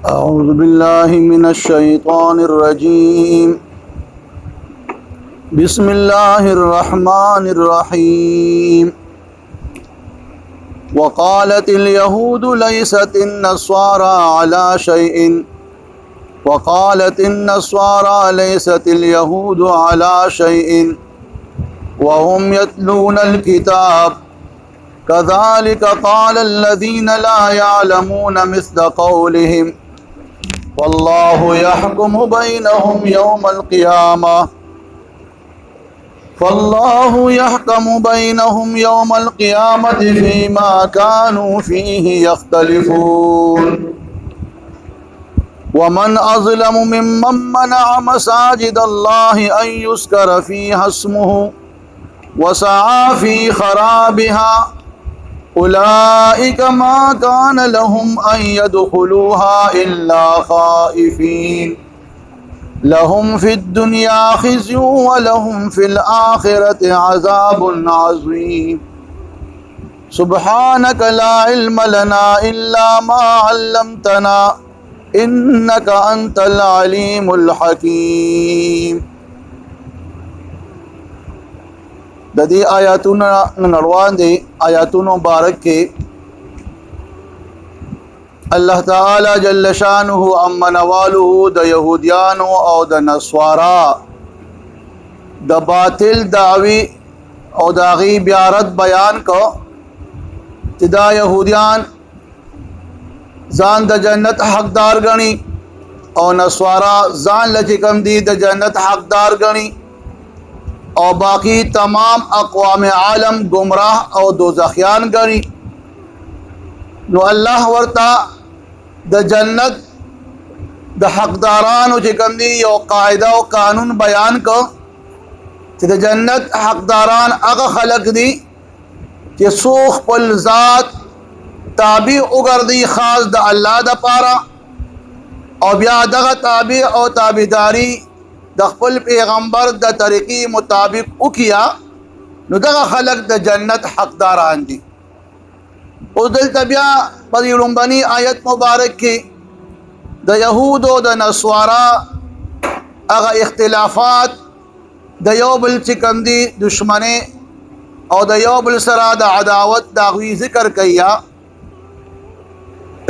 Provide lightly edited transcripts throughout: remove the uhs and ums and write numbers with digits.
أعوذ بالله من الشيطان الرجيم. بسم الله الرحمن الرحيم. وقالت اليهود ليست النصارى على شيء وقالت النصارى ليست اليهود على شيء وهم يتلون الكتاب كذلك قال الذين لا يعلمون مثل قولهم والله يحكم بينهم يوم القيامة فيما كانوا فيه يختلفون. ومن أظلم ممن منع مساجد الله أن يذكر فيها اسمه وسعى في خرابها أولئك ما كان لهم أن يدخلوها إلا خائفين لهم في الدنيا خزي ولهم في الآخرة عذاب عظيم. سبحانك لا علم لنا إلا ما علمتنا إنك أنت العليم الحكيم. د دې آیاتونو نړوان دي آیاتونو مبارک کې الله تعالی جل شانه امن والو د يهوديانو او د نصارا د باطل دعوی او داغي بیارت بیان کو چې دا يهوديان ځان د جنت حقدار غني او نصارا ځان لچ کم دي د جنت حقدار غني اور باقی تمام اقوام عالم گمراہ او دوزخیان گنی. نو اللہ ورتا د جنت د حقدارانو چې کوم دي یو قاعده او قانون بیان کو چې د جنت حقداران هغه خلق دي چې سوخ پل ذات تابع وګرځي خاص د الله د پاره او بیا دغه تابع او تابعداري د خپل پیغمبر د طریقې مطابق وکیا نو دغه خلق د جنت حقداران دي. او دلته بیا په لومبني آیت مبارک کې د يهود او د نصارا هغه اختلافات د یو بل چې کوم دي دشمنه او د یو بل سره د عداوت د غوي ذکر کیا.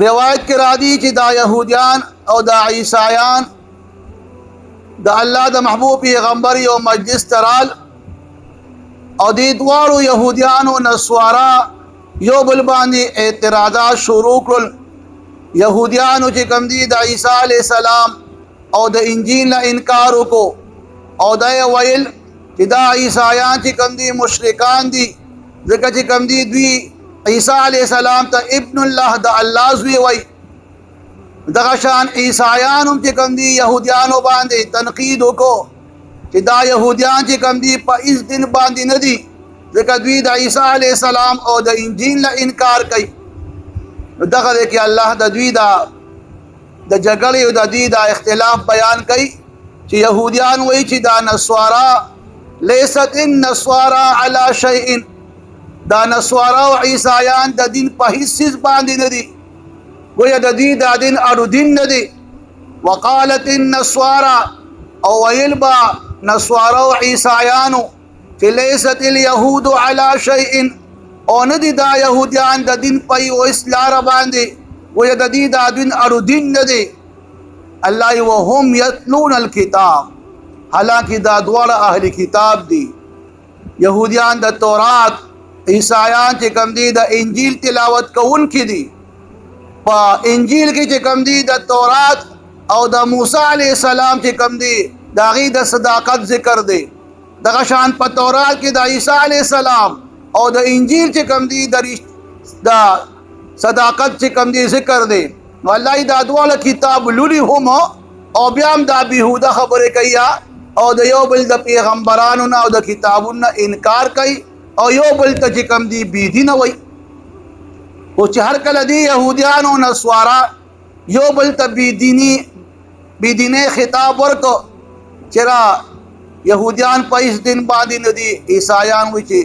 روایت کې را دي چې دا يهوديان او د عیسایان د الله د محبوب پیغمبر یو مجلس ترال او د دوارو يهوديانو نصارا یو بل باندې اعتراضات شروع کړل. يهوديانو چې کوم دي د عیسی علی السلام او د انجیل نه انکار وکړو او دا ویل چې دا عیسایان چې کوم دي مشرکان دي ځکه چې کوم دي دوی عیسی علی السلام ته ابن الله د الله زوی وای. دغه شان عیسایان هم چې کوم دي يهوديانو باندې تنقید وکړو چې دا يهوديان چې کوم دي په اس دن باندې نه دي ځکه دوی د عیسی علی السلام او د انجیل نه انکار کوي. دغه کې الله د دوی د جګړې او د دوی د اختلاف بیان کوي چې يهوديان وایي چې دا نصارا ليست النصارى على شيء دا نصارا او عیسایان د دین په هیڅ باندې نه دي ویا د دې د دین اړو دین نه دي. وقالت النصارى او ويلبا نصارى او عیسایانو چې ليست اليهود على شيء او نه دي دا يهوديان د دین په او اسلام باندې ویا د دې د دین اړو دین نه دي. الله وهم يتلون الكتاب حالانکه دا دواړه اهل کتاب دي. يهوديان د تورات عیسایان چې کوم دي د انجیل تلاوت کوونکي دي. په انجیل کې چې کوم دي د تورات او د موسی علی السلام چې کوم دي داغي د صداقت ذکر دی. دغه شان په تورات کې د عیسی علی السلام او د انجیل چې کوم دي د صداقت چې کوم دي ذکر دی. نو الله دا دواړه کتاب لولي هم او بیا هم دا بهوده خبرې کوي او د یو بل د پیغمبرانو نه او د کتابونو انکار کوي او یو بل ته چې کوم دي بيدینه وي. او چې هر کله دي يهوديانو نسوارا یو بل ته بيدینه خطاب ورکو چې را يهوديان په هیڅ دین باندې نه دي، عیسایان وایي چې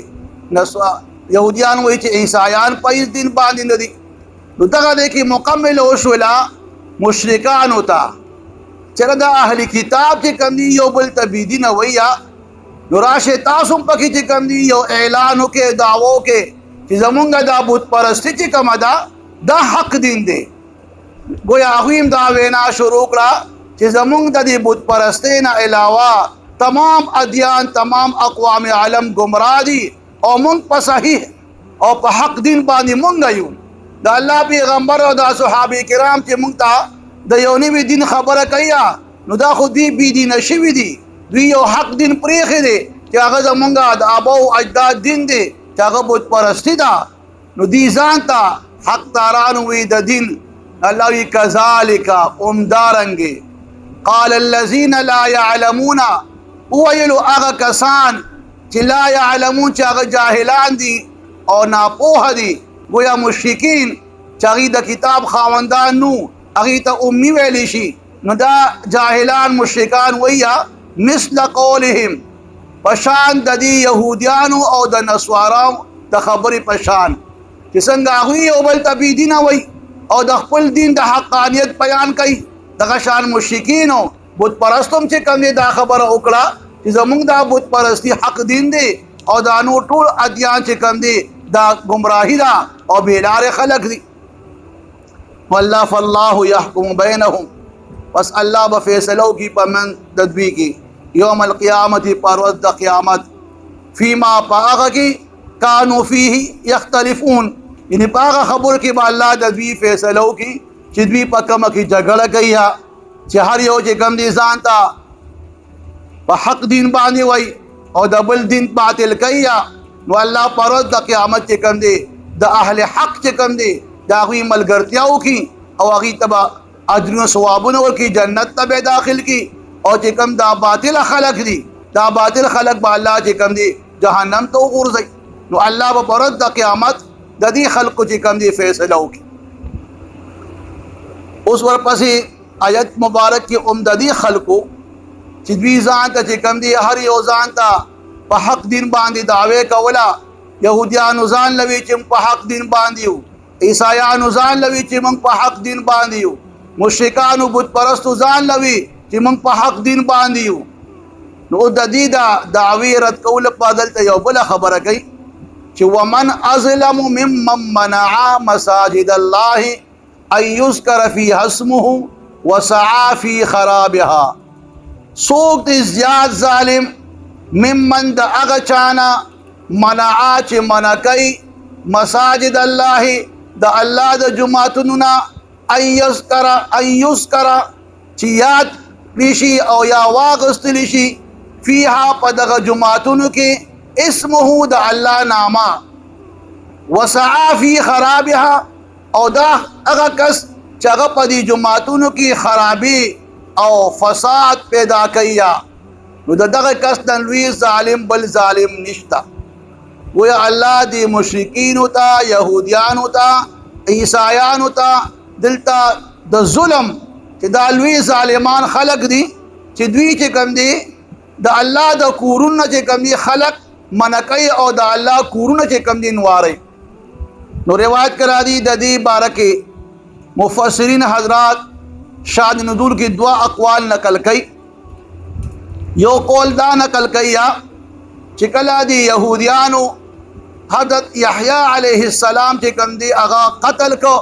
يهوديان وایي چې عیسایان په هیڅ دین باندې نه دي. نو دغه د کې مکمل وشولا مشرکان ہوتا چر دا اهل کتاب چې کوم دي یو بل ته بيدینه ویا نو راشه تاسو پکې چې کوم دي یو اعلان وکي دعوو کې چې زمونږ د بت پرستی چې کوم دا حق دین دی. گویا هغه دا وینا شروع کړه چې زمونږ د بت پرستی نه علاوه تمام ادیان تمام اقوام عالم گمراه دي او مونږ په صحیح او په حق دین باندې مونږ یو. د الله پیغمبر او د صحابه کرام چې مونږ ته د یو نوی دین خبره کوي نو دا خو دی بی دین شوی دي، دوی یو حق دین پریخي دي چې هغه زمونږ د ابا او اجداد دین دي چې هغه بت پرستی ده. نو دی ځان ته حق داران وي د دین. الله وی کذالک دارنګي قال الذين لا يعلمون ويلو هغه کسان چې لا يعلمون چې هغه جاهلان دي او ناپوه دي. گویا مشرکین چې هغه د کتاب خاوندان نو هغه ته امي ویل شي نو دا جاهلان مشرکان ویا مثل قولهم پشان د دې يهوديانو او د نسوارو د خبرې پشان چې څنګه هغه یو بل ته بيدینه وي او د خپل دین د حقانیت بیان کوي دغه شان مشرکین او بت پرستم چې کوم دا خبره وکړه چې زمونږ د بت پرستی حق دین دی او دا نو ټول ادیان چې کوم دي دا گمراهی دا او بیلار خلق دی. والله فالله يحكم بينهم بس الله بفیصلو کی پمن ددوی کی یوم القیامت پرورد د قیامت فيما پاغه کی کانوا فيه يختلفون یعنی پاغه خبر کی با الله ددوی فیصلو کی چې دوی په کومه کی جګړه کوي چې هر یو چې کوم دي ځان ته په حق دین باندې وای او د بل دین باطل کوي نو الله پرورد د قیامت چې کوم دي د اهل حق چې کوم دي دا غوی ملګرتیاو کی او هغه تبا اجر ثوابونه ورکی جنت ته داخل کی او چې کوم دا باطل خلق دي دا باطل خلق با الله چې کوم دي جهنم ته ورځي. نو الله په پرد د قیامت د دې خلق چې کوم دي فیصله وکي. اوس ورپسې آیت مبارک کې عمددي خلقو چې دوی ځان ته چې کوم دي هر یو ځان ته په حق دین باندې دعوی کولا. يهوديان ځان لوي چې په حق دین باندې یو، عیسایان ځان لوي چې موږ په حق دین باندې یو، مشرکان بت پرستو ځان لوي چې موږ په حق دین باندې یو. نو د دې دا دعوی رد کول په دلته یو بل خبره کوي چې ومن ازلم ممن منع مساجد الله ان يذكر فيها اسمه وسعى في خرابها. سوق دې زیات ظالم ممن د هغه چانا منع چې منکای مساجد الله د الله د جمعتونو نه ان يذكر چې یاد لشي او یا واغستل شي فيها په دغه جمعتونو کې اسمه د الله نامه وسعى في خرابها او دا هغه کس چې هغه په دې جمعتونو کې خرابي او فساد پیدا کوي نو دغه کس د لوی ظالم بل ظالم نشتا. ویا الله دی مشرکین ہوتا يهوديان ہوتا عیسایان ہوتا دلتا د ظلم چې د لوی ظالمان خلق دي چې دوی چې کوم دي د الله د کورونه چې کوم دي خلق منکای او د الله کورونه چې کوم دي نواري. نو روایت کرا دي د دې بارکه مفسرین حضرات شان نزول کې دوا اقوال نقل کړي. یو قول دا نقل کړي چې کله دي يهوديانو حضرت یحیی علیه السلام چې کوم دي هغه قتل کو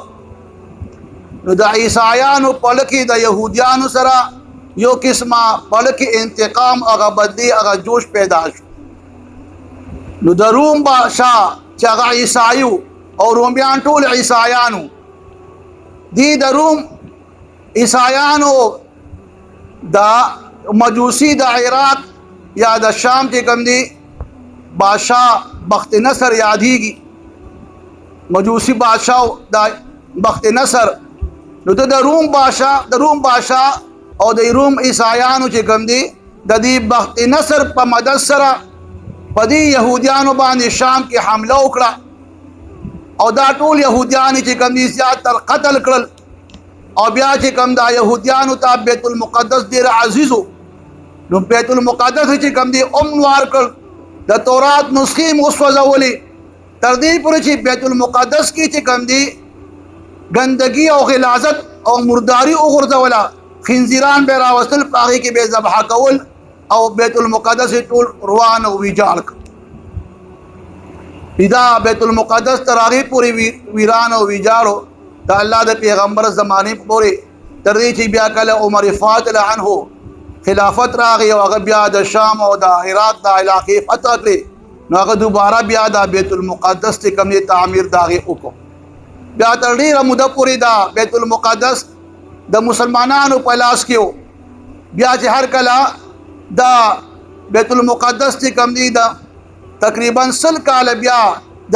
نو د عیسایانو په لکه د يهوديانو سره یو قسمه په لکه انتقام هغه بدلی هغه جوش پیدا شو. نو د روم بادشاہ چې هغه عیسایو او رومیان ټول عیسایانو دي د روم عیسایانو دا مجوسی د عراق یا د شام کې کوم دي بادشاہ بخت نصر یادېږي. مجوسی بادشاہ د بخت نصر نو د روم بادشاه او د روم عیسایانو چې کوم دي د دې بخت نصر په مدد سره په دې يهوديانو باندې شام کې حمله وکړه او دا ټول يهوديان چې کوم دي زیات تر قتل کړل او بیا چې کوم دا يهوديانو ته بیت المقدس ډیر عزیزو نو بیت المقدس چې کوم دي وار کړ د تورات نسخې موسوځولې تر دې پورې چې بیت المقدس کې چې کوم دي ګندګي او غلاظت او مرداري او غرزولا خنزیران به راوستل پاغي کې به ذبح کول او بیت المقدس ټول روان او ویجاړ پیدا بیت المقدس تراغي پوری ویران او ویجاړو د الله د پیغمبر زمانه پورې تر دې چې بیا کله عمر فاضل عنه خلافت راغی او هغه بیا د شام او د عراق د علاقې فتح کړې نو هغه دوباره بیا د بیت المقدس ته کوم تعمیر داغه وکړو بیا تر ډیره موده پورې دا بیت المقدس د مسلمانانو په لاس کې بیا چې هر کله دا بیت المقدس چې کوم دی دا تقریبا 100 کال بیا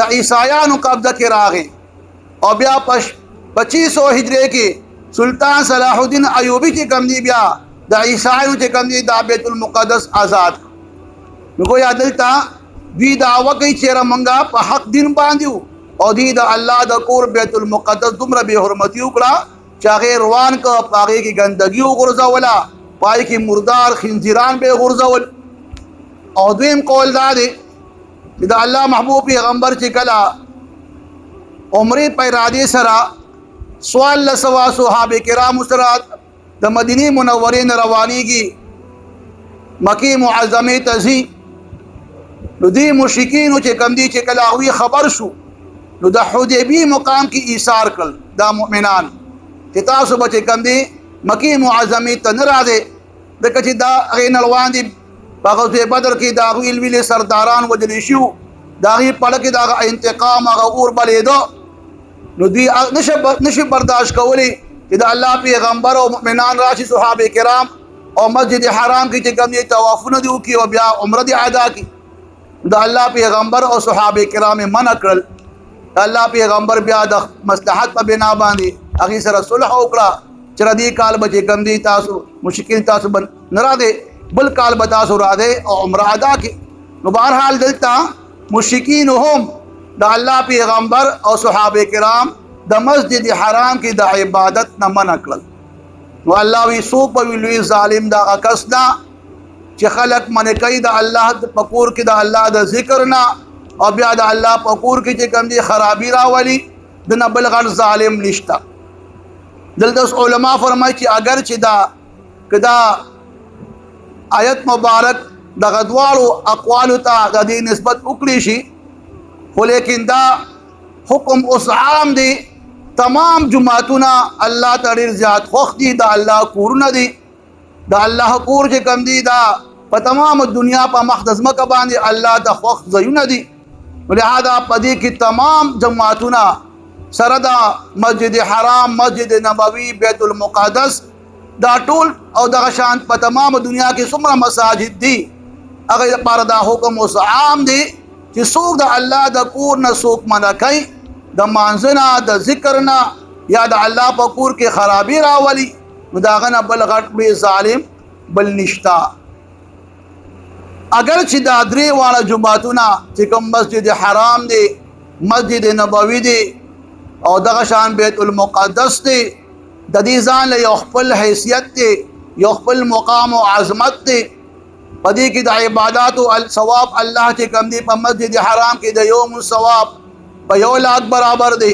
د عیسایانو قبضه کې راغی او بیا 2500 هجری کې سلطان صلاح الدین ایوبی چې کوم دی بیا د عیسایانو چې کوم دی دا بیت المقدس آزاد نو کو یادلتا دوی دعوه کوي چې رمنګا په حق دین باندې او دی د الله د کور بیت المقدس دومره به حرمتي وکړه چې غیر روان کو پاغي کې ګندګي وګرځولا پای کې مردار خنزیران به غرزول او دویم قول دا دی چې د الله محبوب پیغمبر چې کلا عمره په اراده سره سوال لسوا صحابه کرام سره د مدینه منوره نه روانيږي مکی معظمه تزي نو دی مشرکین چې کم دي چې کلا وی خبر شو نو د حدیبی مقام کې ایثار کړل دا مؤمنان چې تاسو به کم دي مکی معظمه ته نه راځي د کچې دا غین روان دي په غزوه بدر کې دا ویل ویل سرداران وجل شو دا غي پړه کې دا انتقام غور بلیدو نو دی نشه برداشت کولی چې د الله پیغمبر او مؤمنان راشي صحابه کرام او مسجد حرام کې چې کوم دي طوافونه دي او بیا عمره دي ادا کړي د الله پیغمبر او صحابه کرام منع کړل الله پیغمبر بیا د مصلحت په بنا باندې هغه سره صلح وکړه چې ردی کال بچ کم دي تاسو مشکین تاسو بن نه را دي بل کال به تاسو را دي او عمره ادا کړي نو بهر حال دلته مشکین هم د الله پیغمبر او صحابه کرام د مسجد حرام کې د عبادت نه منع کړل نو الله وی سو په ویلوي ظالم دا کسنا چې خلق من کوي د الله د پکور کې د الله د ذکر نه او بیا د الله پکور کې چې کوم دي خرابي راولي د نه بل غړ ظالم نشتا دلته علما فرمایي چې اگر چې دا کدا آیت مبارک د غدوالو اقوال ته د دې نسبت وکړي شي خو لیکن دا حکم اوس عام دی تمام جماعتونه الله تعالی زیات خوخ دي د الله کورونه دي د الله کور چې کوم دي دا په تمام دنیا په مقدس مکه باندې الله د خوخ زيونه دي ولهدا پدې کې تمام جماعتونه سره دا مسجد حرام مسجد نبوي بیت المقدس دا ټول او د شان په تمام دنیا کې څومره مساجد دي هغه لپاره دا حکم اوس عام دي چې څوک د الله د کور نه څوک منع کوي د مانځنه د ذکر نه یا د الله په کور کې خرابي راولي نو دا غنه بل غټ به ظالم بل نشتا اگر چې دا درې واړه جمعتونه چې کوم مسجد حرام دی مسجد نبوي دی او دغه شان بیت المقدس دی د دې ځان له یو خپل حیثیت دی یو خپل مقام او عظمت دی پدې کې د عبادت او ثواب الله چې کوم دی په مسجد حرام کې د یوم ثواب په 1,00,000 برابر دی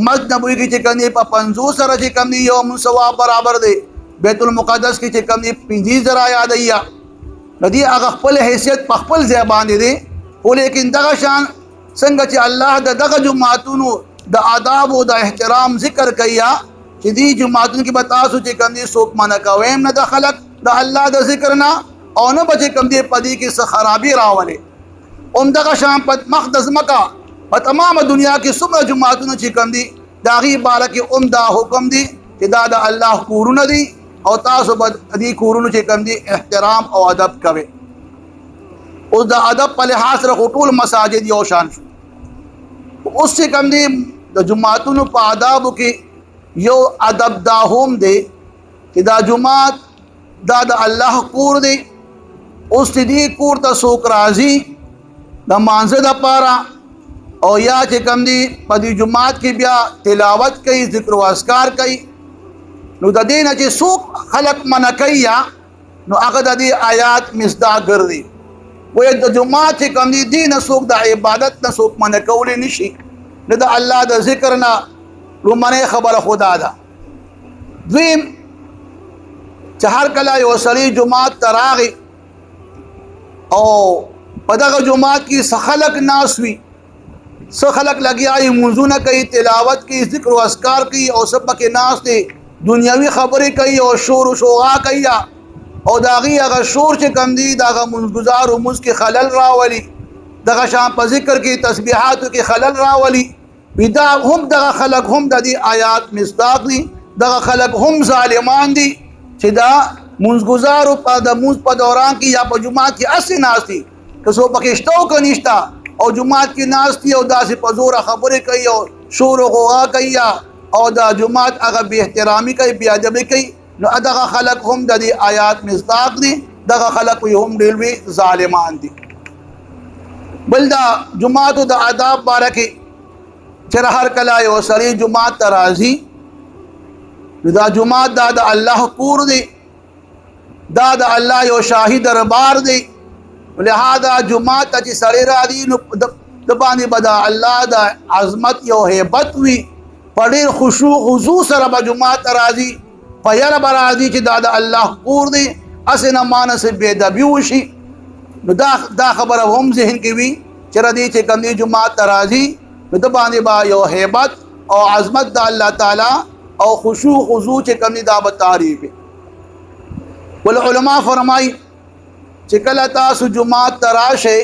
مسجد نبوي کې چې کوم دی په 50 سره چې کوم دی یوم ثواب برابر دی بیت المقدس کې چې کوم دی 50,000 یادیا ندی هغه خپل حیثیت په خپل ځای باندې دی خو لیکن دغه شان څنګه چې الله دغه جماعتونو د آداب او د احترام ذکر کیا چې دی جماعتونو کې به تاسو چې کوم دي څوک منع کویم نه د خلق د الله د ذکر نه او نه بچ کوم دي پدې کې څه خرابي راولي دغه شان په مقدس مکه په تمام دنیا کې څومره جماعتونو چې کوم دي داغي بارکه دا حکم دي چې دا د الله کورونه دي او تاسو به دې کورونو چې کوم دي احترام او ادب کوي اوس د ادب په لحاظ سره ټول مساجد یو شان شو اوس چې کوم دي د جمعاتونو په آدابو کې یو ادب دا هم دی چې دا جماعت دا د الله کور دی. اوس چې دې کور ته څوک راځي د مانځه دپاره او یا چې کوم دی په دې جماعت کې بیا تلاوت کوي، ذکر و اذکار کوي، نو د دې نه چې څوک خلق منع کوي نو هغه د دې آیات مصداق ګرځي. وایي د جماعت چې کوم دی دې نه څوک د عبادت نه څوک منع کولی نشي، نه د الله د ذکر نه. لومړنۍ خبره خدا ده. دویم چې هر کله یو سړی جماعت ته راغی او په دغه جماعت کې څه خلق ناست وي، څه خلق لګیا وي مونځونه کوي، تلاوت کوي، ذکر و اذکار کوي، او څه پکې ناست دی دنیاوي خبرې کوي او شور و شوغا کوي، او د هغې هغه شور چې کوم دی د هغه مونځګزار و مونځ کې خلل راولي، دغه شان په ذکر کې تسبیحاتو کې خلل راولي. وي دا هم دغه خلق هم د دې آیات مصداق دي. دغه خلق هم ظالمان دي چې دا مونځګزارو په د مونځ په دوران کې یا په جماعت کې هسې ناست دي، که څوک پکې شته او که نشته، او جماعت کې ناست دي او داسې په زوره خبرې کوي او شور و غوغا کوي او د جماعت هغه بې احترامي کوي، بې ادبي کوي، نو دغه خلق هم د دې آیات مصداق دي. دغه خلق هم ډېر لوی ظالمان دي. بل د جماعتو د آداب باره کې چې هر کله یو سړی جماعت ته راځي نو دا جماعت دا د الله کور دی، دا د الله یو شاهي دربار دی. لہذا جماعت ته چې سړی راځي نو د باندې به د الله د عظمت یو هیبت وي، په ډېر خشوع خضوع سره به جماعت ته راځي، په یره به راځي چې دا د الله کور دی، هسې نه مانسې بېادبي وشي. نو دا خبره هم ذهن کې وي چې ردی چې کوم دی جماعت ته راځي نو د باندې به یو هیبت او عظمت د الله تعالی او خشوع خضوع چې کوم دی دا به تعریف وي. والعلماء فرمایي چې کله تاسو جماعت ته راشئ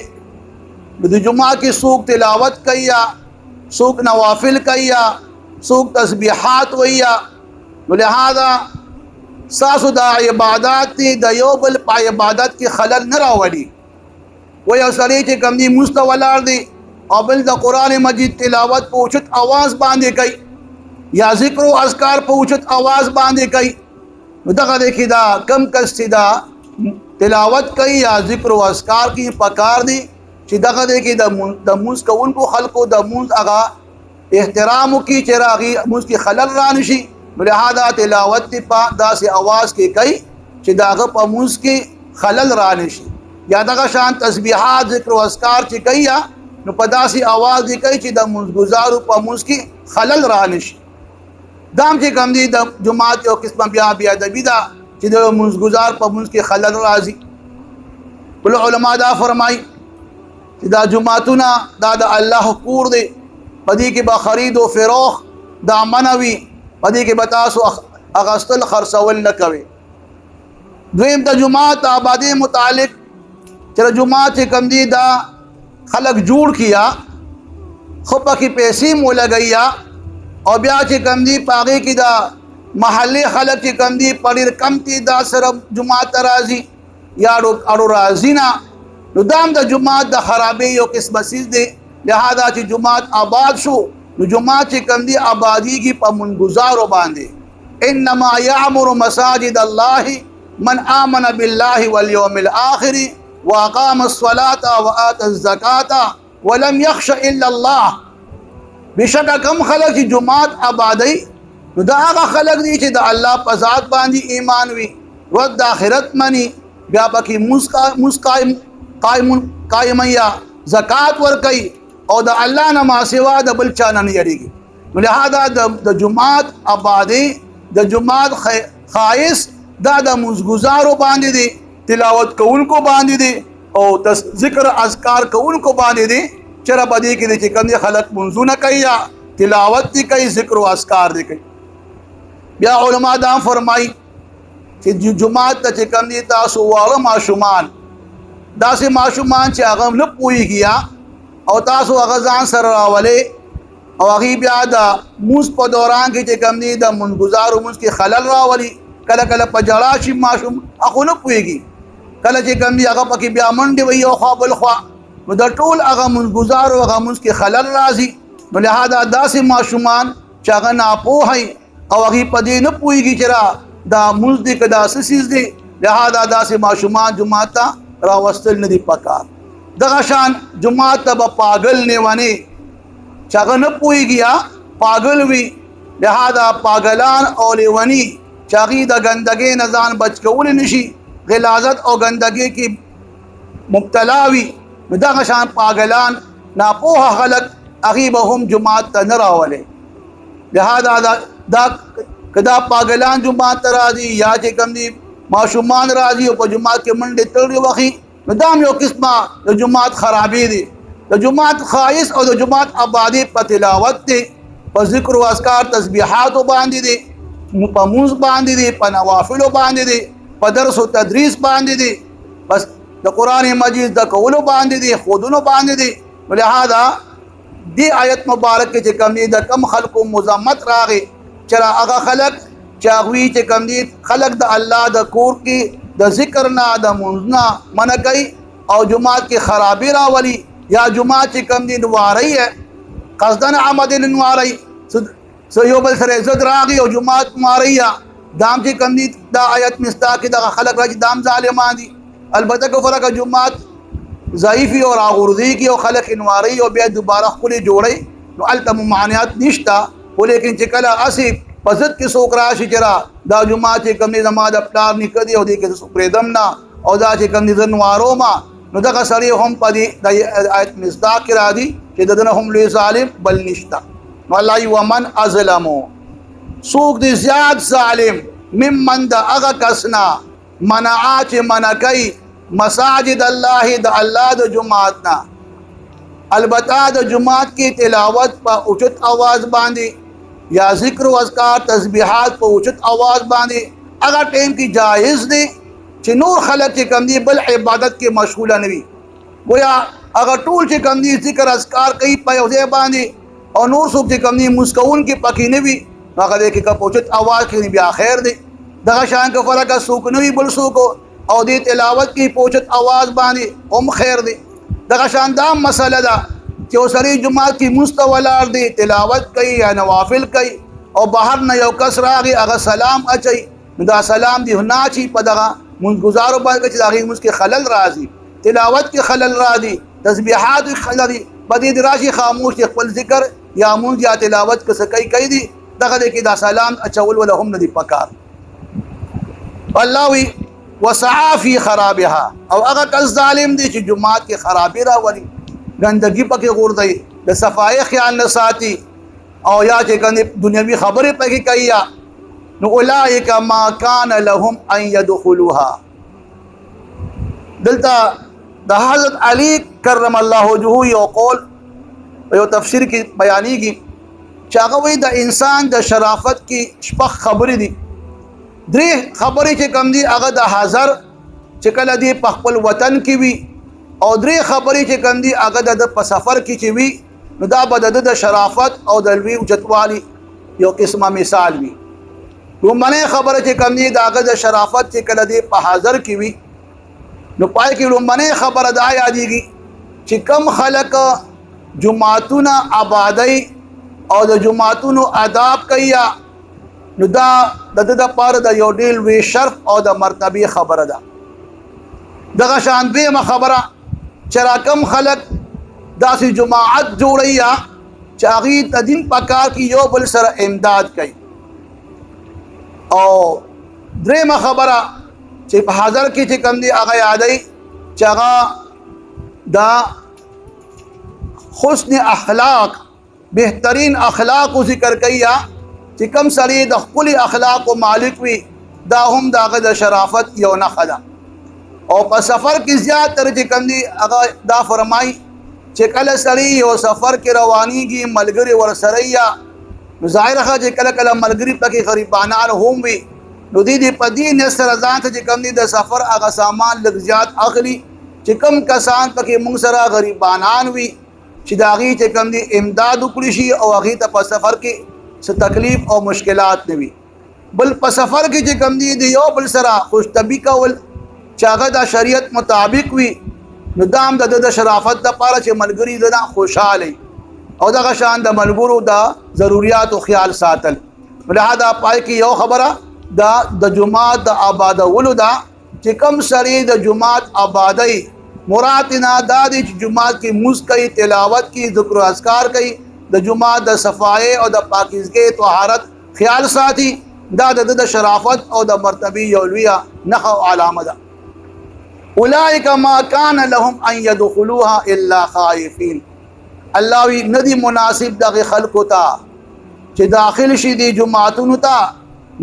نو د جمعه کې څوک تلاوت کوي یا څوک نوافل کوي یا څوک تسبیحات وایي، نو لہذا ستاسو دا عبادات دي د یو بل په عبادت کې خلل نه راولي. و یو سړی چې کوم دی مونځ ته ولاړ دی او بل د قرآن مجید تلاوت په اوچت آواز باندې کوي یا ذکر و اذکار په اوچت آواز باندې کوي، نو دغه دی کې دا کم کس چې دا تلاوت کوي یا ذکر و اذکار کوي پکار دی چې دغه دی کې د مونځ کوونکو خلکو د مونځ هغه احترام وکړي چې هغې مونځ کې خلل را نشي. نو لہذا تلاوت دی په داسې آواز کې کوي چې د هغه په مونځ کې خلل را نشي، یا دغه شان تسبیحات ذکر و اذکار چې کوي نو په داسې آواز دی کوي چې د مونځګزارو په مونځ کې خلل را نشي. دا هم چې کوم دی د جماعت یو قسمه بې ادبي ده چې د مونځګزار په مونځ کې خلل راځي. بل علما دا فرمایي چې دا جماعتونه دا د الله کور دی، په دې کې به خرید و فروخت دا منع وي، په دې کې به تاسو اخیستل خرڅول نه کوئ. دویم د جماعت آبادی متعلق چې جماعت چې کوم دی دا خلق جوړ کیا خو پکې پیسې مو لګیا او بیا چې کوم دی په هغې کې دا محلي خلق چې کوم دی په ډېر کم تعداد سره جماعت ته راځي یا اړو راځي نه، نو دا هم د جماعت د خرابۍ یو قسمه څیز دی. لہذا چې جماعت آباد شو نو جماعت چې کوم دی آبادیږي په مونځګزارو باندې. انما یعمر مساجد الله من آمن بالله واليوم الآخر واقام الصلاة وآتى الزکاة ولم یخش الا الله. بشکه کم خلق چې جماعت آبادی نو دا هغه خلق دی چې د الله په ذات باندې ایمان وي، ورځ د آخرت مني، بیا پکې مونځ قائم یا زکات ورکوي او د الله نه ما سوا د بل چا نه یریږي. نو لہذا د جماعت آبادی د جماعت خایس دا د مونځګزارو باندې دی، تلاوت کوونکو باندې دی او ذکر اذکار کوونکو باندې دی چې را بدی کې دی چې کوم خلق منځونه کوي یا تلاوت دی کوي، ذکر او اذکار دی کوي. بیا علما دا فرمایي چې جماعت ته چې کوم دی تاسو واړه ماشومان، داسې ماشومان چې هغه نه پوهېږي او تاسو هغه ځان سره راولئ او هغې بیا د مونځ په دوران کې چې کوم دی د مونځګزارو مونځ کې خلل راولي، کله کله په جړا شي ماشوم هغه نه پوهېږي، کله چې کوم دی هغه پکې بیا منډې وهي یو خوا بل خوا، نو د ټول هغه مونځګزارو هغه مونځ کې خلل راځي. نو لہذا داسې ماشومان چې هغه ناپوهی او هغه پدې نه پويږي چې را دا مونږ دې کدا سیس دي لہذا داسې ماشومان جماعت ته راوستل نه دي پکار. دغه شان جماعت ته پاگل نه ونی چاغه نه پويږي پاگل وي لہذا پاگلان او لیونی چاغي د ګندګي نه ځان بچ کول نشي غلاظت او ګندګي کې مبتلا وي. دغه شان پاگلان ناپوه خلق هغه به هم جماعت ته نه راولي. لہذا دا کدا پاگلان جماعت ته راځي یا چې کوم دي ماشومان راځي او په جماعت کې منډې تړي وخی نو دا یو قسمه د جماعت خرابې دي. د جماعت خایس او د جماعت آبادی په تلاوت دي، په ذکر او اذکار تسبیحات باندې دي، په موز باندې دي، په نوافل باندې دي، په درس او تدریس باندې دي، بس د قران مجید د کولو باندې دي، خودونو باندې دي. ولهذا دی آیت مبارک کې چې کوم دي د کم خلقو مزمت راغی چې هغه خلق چاغوي چې کوم دي خلق د الله د کور کې د ذکر نه د منځ نه کوي او جماعت کې خرابې راولي یا جماعت چې کوم دي نواري قصدن عمد نواري سيوب سره زد راغي او جماعت نواري دام چې کوم دي دا آیت مستاق د خلق راځي دام ظالمان دي. البته کو فرق جماعت ضعیفی اور آغردی کی او خلق انواری او بیا دوباره خپل جوړي نو التم معنیات نشتا ولیکن چې کله اسی پزت کې سوک راشي چې دا جماعت کم نه زما د پلار نکدي او دې کې سپریدم نه او دا چې کم نه زنوارو ما نو دغه سړی هم پدې د آیت مصداق را دي چې دنه هم لوی ظالم بل نشتا. والله ومن ازلمو سوک دې زیاد ظالم ممن د هغه کسنا منعات منکای مساجد الله د الله د جماعت نا. البته د جماعت کی تلاوت په اوچت आवाज باندې یا ذکر او اذکار تسبیحات په اوچت आवाज باندې هغه ټیم کی جایز دي چې نور خلک چې کم دي بل عبادت کې مشغوله نه وي. گویا هغه ټول چې کم دي ذکر اذکار کوي په یو ځای باندې او نور څوک چې کم دي مسکون کې پکې نه وي هغه دې کې په اوچت आवाज کې بیا خیر دي. دغه شان کې فرق څوک نه وي بل څوک او دې تلاوت کی پوچت आवाज باندې هم خیر دی. دغه شان دا مسله ده چې اوسري جمعات کی مستولار دی تلاوت کوي یا نوافل کوي او بهر نه یو کس راغی هغه سلام اچي دا سلام دی نه چی په دغه منځګزارو باندې چې دغه مسکه خلل راځي تلاوت کی خلل راځي تسبیحات خلل بدی راشي خاموش خپل ذکر یا مونږ یا تلاوت کس کوي دی دغه کې دا سلام اچول ولهم نه دی پکار. الله وی وسعى في خرابها او هغه کس ظالم دي چې جماعت کې خرابې راولي ګندګي پکې غوردي د صفای خیال نه ساتي او یا چې کني دنیوي خبرې پکې کوي نو اولئک ما كان لهم ان يدخلوها. دلته د حضرت علی کرم الله وجهه یو قول یو تفسیر کې بیانېږي چې هغه وایي د انسان د شرافت کې شپږ خبرې دي. درې خبرې چې کم دي هغه د حاضر چې کله دی په خپل وطن کې وي او درې خبرې چې کم دي هغه د په سفر کې چې وي نو دا به د شرافت او د لوی اوچتوالي یو قسمه مثال وي. لومبنۍ خبره چې کم دي د هغه د شرافت چې کله دی په حاضر کې وي نو پای کې لومبنۍ خبره دا یادېږي چې کم خلک جماعتونه آبادی او د جماعتونو آداب کوي نو دا د پاره د یو ډیل وی شرف او د مرتبه خبره ده. دغه شان به خبره چې راکم خلق داسې جماعت جوړیا چې هغه د دین په کار کې یو بل سره امداد کوي. او درېمه خبره چې په حاضر کې چې کم دی هغه یادای چې هغه دا حسن اخلاق بهترین اخلاق ذکر کوي چې کم سړی د خپل اخلاق او مالک وي دا هم دغه د شرافت یو نه خدا. او په سفر کې زیات تر چې کم دي هغه دا فرمای چې کله سړی یو سفر کې روانيږي ملګری ورسره یا ظاهر خا چې کله کله ملګری پکې غریبانان هم وي نو دې په دې نسر ځان ته چې کم دي د سفر هغه سامان لږ زیات اخلي چې کم کسان پکې موږ سره غریبانان وي چې داغي چې کم دي امداد وکړي شي او هغه ته په سفر کې څه تکلیف او مشکلات نه وي. بل په سفر کې چې کم دي یو بل سره خوش طبي کول چې هغه د شریعت مطابق وي نو دام د شرافت د پاره چې ملګری د خوشاله او دغه شان د ملګرو د ضرورت او خیال ساتل. لہذا پای کی یو خبره دا د جماعت د آبادولو دا چې کم سړی د جماعت آبادی مراد نه دا دی چې جماعت کې مونځ کوي، تلاوت کی، ذکر و اذکار کوي، د جماعت د صفای او د پاکیزګۍ طهارت خیال ساتي، دا د شرافت او د مرتبه یو لویه نښه او علامه ده. اولئک ما کان لهم ان يدخلوها الا خائفین. الله وی ندی مناسب دغه خلقو ته چې داخل شي دی جماعتونو ته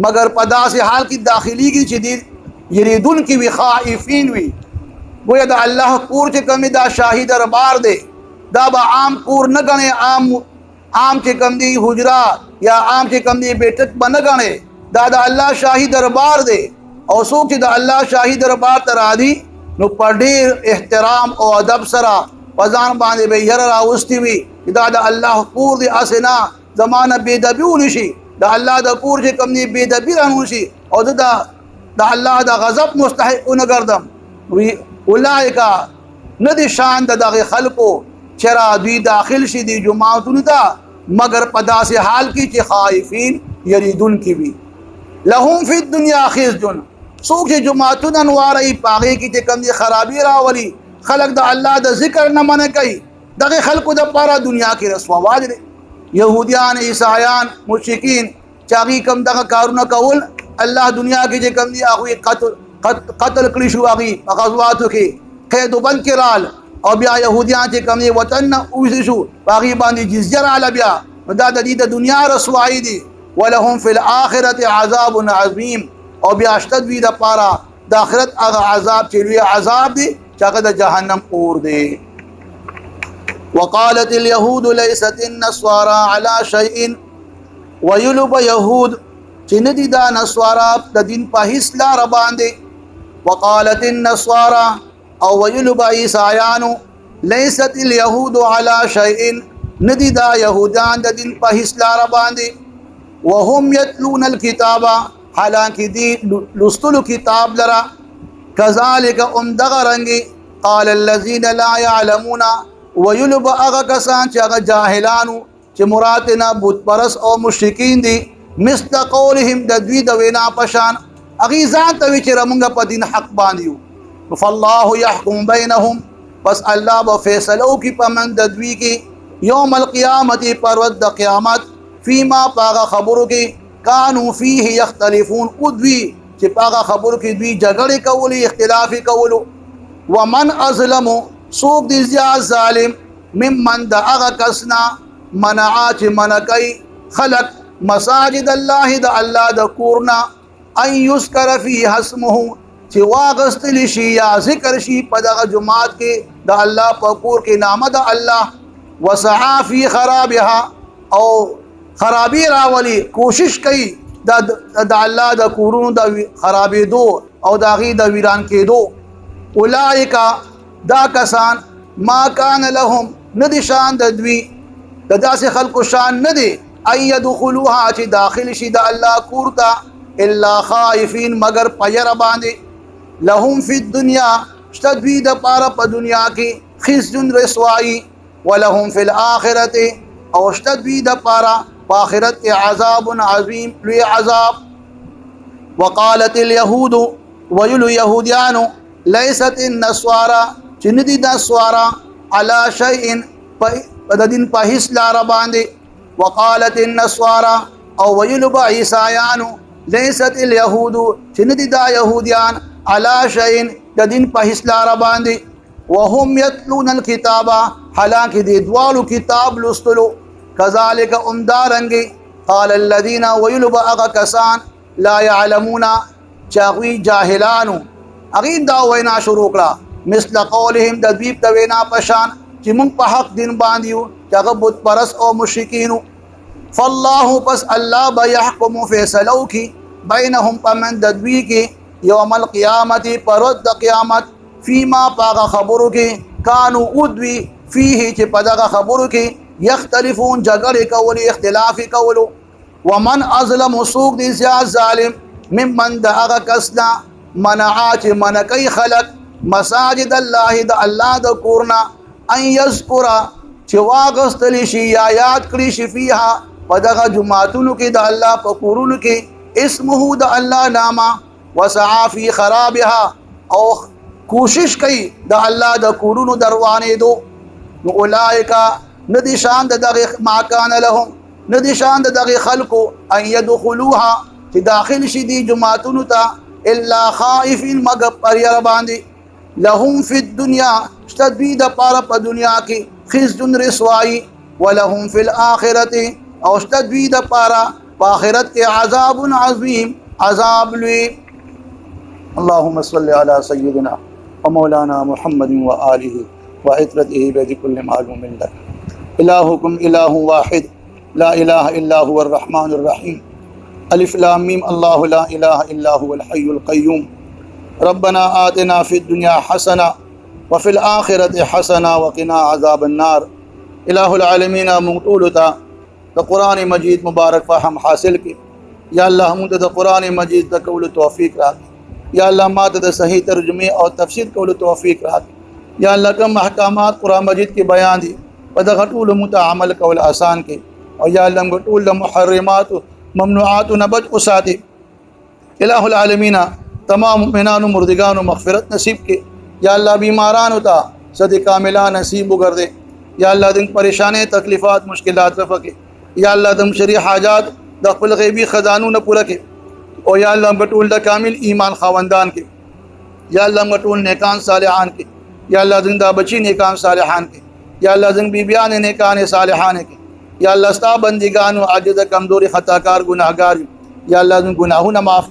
مگر په داسې حال کې داخلي کې چې دی یریدون کې وی خائفین وی. گویا دا الله کور چې کمی دا شاهی دربار دی، دا به عام کور نه غني، عام چې کم دی حجرا یا عام چې کم دی بیٹک به نه غني، دا د الله شاهی دربار دی. او څوک چې د الله شاهی دربار ته راځي نو په ډېر احترام او ادب سره په ځان باندې به یره راوستي وي دا د الله کور دی، اسنا زمانه بېدبي ونشي، د الله د کور چې کم دی بېدبي رانوشي او د الله د غضب مستحق نه ګرځم. وی اولئک ندی شان د دغه خلقو چرا دوی داخل شي دی جماعتونو ته مگر په داسې حال کې چې خائفین یریدون کې وي. لهم فی الدنیا خزي، څوک چې جماعتونه نواري پاغي کې چې کم دي خرابي راولي، خلق د الله د ذکر نه منع کوي، دغه خلقو د پاره دنیا کې رسوا دي. يهوديان، عیسایان، مشرکین چاغي کم دغه کارونه کول، الله دنیا کې چې کم دي هغه قتل کړی شو، هغه غزواتو کې قید بند کړال، او بیا يهوديان چې کم دي وطن اوځي شو، هغه باندې جزيه رااله، بیا دا د دې د دنیا رسوایی دي. ولهم فی الاخرة عذاب عظیم، او بیا اشتد وی د پاره د آخرت هغه عذاب چې لوی عذاب دی چې هغه د جهنم اور دی. وقالت اليهود ليست النصارى على شيء، ويلب يهود چې ندي دا نصارا د دین په هیڅ لار باندې. وقالت النصارى او ويلب عیسایانو ليست اليهود على شيء، ندي دا يهودان د دین په هیڅ لار باندې. وهم يتلون الكتاب، حالانکه دی لستلو کتاب لرا. كذلك دغرنگی قال الذين لا يعلمون، ويلب اغا کسان چې هغه جاهلانو چې مراتنا بت پرس او مشرکین دي، مثل قولهم د دوی د وینا پشان اغي ځان ته چې رمنګ په دین حق باندې. فالله يحكم بينهم، پس الله به فیصلو کی پمن د دوی کی یوم القیامت پر ورځ د قیامت، فيما پاغه خبرو کې کانو فيه يختلفون، ادوی چې پاغه خبرو کې دوی جګړه کولی، اختلاف کولو. ومن ازلم، سوق دی زیاد ظالم، ممن د هغه کسنا منع چې منکای خلق مساجد الله د الله د کورنا، ان یذکر فیها اسمه، چې واغستل شي یا ذکر شي په دغه جماعت کې د الله په کور کې نام د الله. وسعى في خرابها، او خرابی راولی کوشش کوي د الله د کورونو د خرابېدو او د هغې د ویران کېدو. اولئک دا کسان ما کان لهم، ندی شان د دوی د داسې خلکو شان نه دی، ان يدخلوها چې داخل شي د الله کور ته الا خائفین مگر په یره باندې. لهم فی الدنیا، شته دوی د پاره په دنیا کې خزي رسوایی، ولهم فی الاخرة، او شته دوی د پاره په آخرت کې عذاب عظیم لوی عذاب. وقالت اليهود، ويل يهوديانو ليست النصارى، چې ندي د نصارا على شيء په د دین په هیڅ لار باندې. وقالت النصارى او ويل عیسایانو ليست اليهود، چې ندي د يهوديان على شيء د دین په هیڅ لار باندې. وهم يتلون الكتاب، حالانکه دې دوالو کتاب لستلو. كذلك دارنگی قال الذين ويلب اغا کسان لا يعلمون، چاغوی جاهلانو اغین دا وینا شروع کړه، مثل قولهم د دوی د وینا پشان چې مونږ په حق دین باندې یو چې هغه بت پرس او مشرکینو. فالله، پس الله به يحكم فیصلو کی بینهم پمن د دوی کې یوم القیامت پر ورځ د قیامت، فيما پاغه خبرو کې کانو ادوی فيه چې په دغه خبرو کې یختلفون جګړه کولی، اختلاف کولو. ومن ازلم، سوق دی زیاد ظالم، ممن د هغه کسنا منع چې منکای خلق مساجد الله د الله د کورنا، ان یذکر چې واغستلی شي یا یاد کړی شي فيها पदगा जुमातुन के द अल्लाह पकुरुन के इस्मुहु द अल्लाह नामा वसआफी खराबिहा और कोशिश कई द अल्लाह द कुरुन दरवाने दो उलाइका नदिशान दगे माकान लहुम नदिशान दगे खल्को अन यदखुलूहा कि दाखिल शिदी जुमातुन ता इल्ला खाइफिन मगर पर बांधी लहुम फिद दुनिया तदबीद पारा प दुनिया की खिज़्जुन रिसवाई व लहुम फिल आखिरति और तदबीद पारा आखिरत के अज़ाबुन अज़ीम अज़ाब लुई। अल्लाहुम्मा सल्लि अला सय्यिदिना व मौलाना मुहम्मदिन व आलिहि व इत्रतिहि बिकुल्लि मालूमिन लक इलाहुकुम इलाहुन वाहिद ला इलाहा इल्ला हुवर रहमानुर रहीम अलिफ लाम मीम अल्लाहु ला इलाहा इल्ला हुवल हय्युल क़य्यूम रब्बना आतिना फिद दुनिया हसना व फिल आखिरति हसना व क़िना अज़ाबन नार। इलाहुल आलमीन मुतूलता तो कुरान मजीद मुबारक फ़हम हासिल की या अल्लाह हम तो कुरान मजीद कौल तौफ़ीक़ राख या अल्लाह मात सही तर्जुमे और तफसीर कौल तौफ़ीक़ राख या अल्लाह कम अहकामात कुरान मजीद के बयान दी पद घटूल मुतअमल कौल आसान के और या अल्लाह घटूल मुहर्रमात ममनुआत नबज उसाती। इलाहुल आलमीन तमाम मुमिनान मुर्दिगान मग़फ़िरत नसीब के या अल्लाह बीमारान होता सद कामिला नसीब कर दे या अल्लाह दिन परेशानी तकलीफ़ात मुश्किलात रफ़ के या अल्लाह दम शरी हाजात दखल गैबी ख़जानू न पूरा के और या अल्लाह बटूल द कामिल ईमान खावंदान के या अल्लाह बटूल नेकान सालिहान के या अल्लाह जिंदा बची नेकान सालिहान के या अल्लाह जिन बीबियान नेकान सालिहान के या अल्लाह स्ता बंदिगान आजिज़ कमज़ोर ख़ताकार गुनाहगार या अल्लाह जिन गुनाहों न माफ़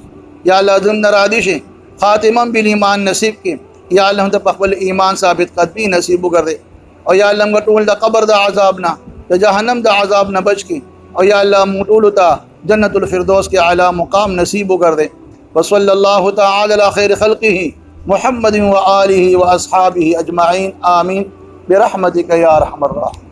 या अल्लाह जिन नरादिश ख़ातिमम बिल ईमान नसीब के या अल्लाह हम तक़ब्बल ईमान साबित कदमी नसीब कर दे और या अल्लाह गटूल द क़ब्र द अज़ाब ना द जहन्नम द अज़ाब न बच के और या अल्लाह मुटूल ता जन्नतुल फिरदौस के आला मुकाम नसीब कर दे। व सल्लल्लाहु तआला अला खैर खल्क़िही मुहम्मदिन व आलिहि व अस्हाबिही अजमाइन आमीन बिरहमतिका या अरहमर राहिमीन।